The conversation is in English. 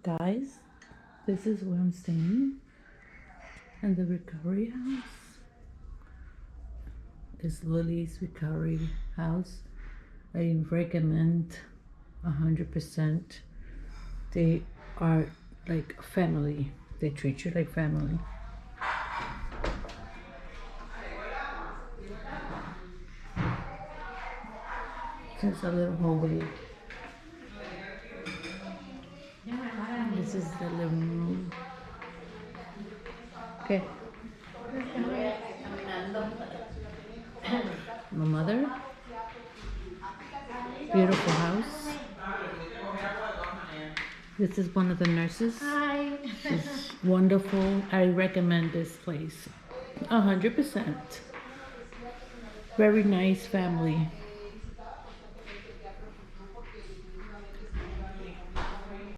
Guys, this is where I'm staying. And the recovery house is Lily's recovery house. I recommend 100%. They are like family. They treat you like family. There's a little hallway. This is the living room. Okay. My mother. Beautiful house. This is one of the nurses. Hi. She's wonderful. I recommend this place. 100%. Very nice family.